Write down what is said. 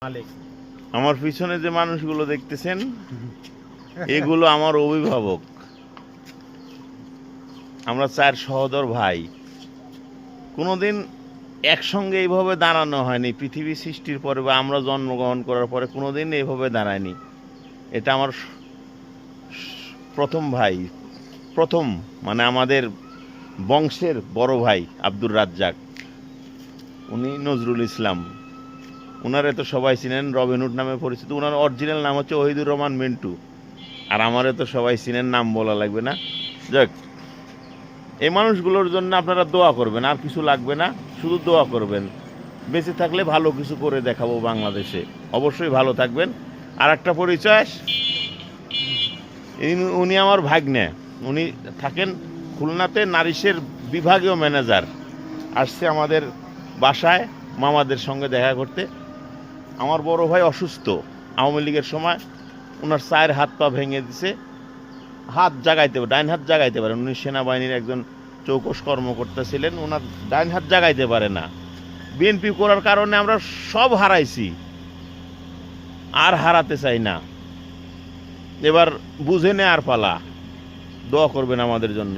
মালিক। আমার পিছনে যে মানুষগুলো দেখতেছেন এগুলো আমার অভিভাবক। আমরা চার সহোদর ভাই। কোনোদিন একসঙ্গে এইভাবে দাঁড়ানো হয়নি পৃথিবী সৃষ্টির পরে বা আমরা জন্মগ্রহণ করার পরে কোনোদিন এইভাবে দাঁড়ায়নি। এটা আমার প্রথম ভাই, প্রথম মানে আমাদের বংশের বড় ভাই আব্দুর রাজ্জাক, উনি নজরুল ইসলাম। ওনারে তো সবাই চিনেন, রবিনহুড নামে পরিচিত। ওনার অরিজিনাল নাম হচ্ছে ওহিদুর রহমান মিন্টু। আর আমারে তো সবাই চিনেন, নাম বলা লাগবে না। যাক, এই মানুষগুলোর জন্য আপনারা দোয়া করবেন, আর কিছু লাগবে না, শুধু দোয়া করবেন। বেঁচে থাকলে ভালো কিছু করে দেখাবো বাংলাদেশে। অবশ্যই ভালো থাকবেন। আর একটা পরিচয়, উনি আমার ভাগ্নে। উনি থাকেন খুলনাতে, নারিশের বিভাগীয় ম্যানেজার। আসছে আমাদের বাসায় মামাদের সঙ্গে দেখা করতে। আমার বড় ভাই অসুস্থ, আওয়ামী লীগের সময় ওনার চায়ের হাত পা ভেঙে দিছে, হাত জাগাইতে পারে, ডাইন হাত জাগাইতে পারেন। উনি সেনাবাহিনীর একজন চৌকস কর্মকর্তা ছিলেন, ওনার ডাইন হাত জাগাইতে পারে না। বিএনপি করার কারণে আমরা সব হারাইছি, আর হারাতে চাই না। এবার বুঝে নেয়ার পালা। দোয়া করবেন আমাদের জন্য।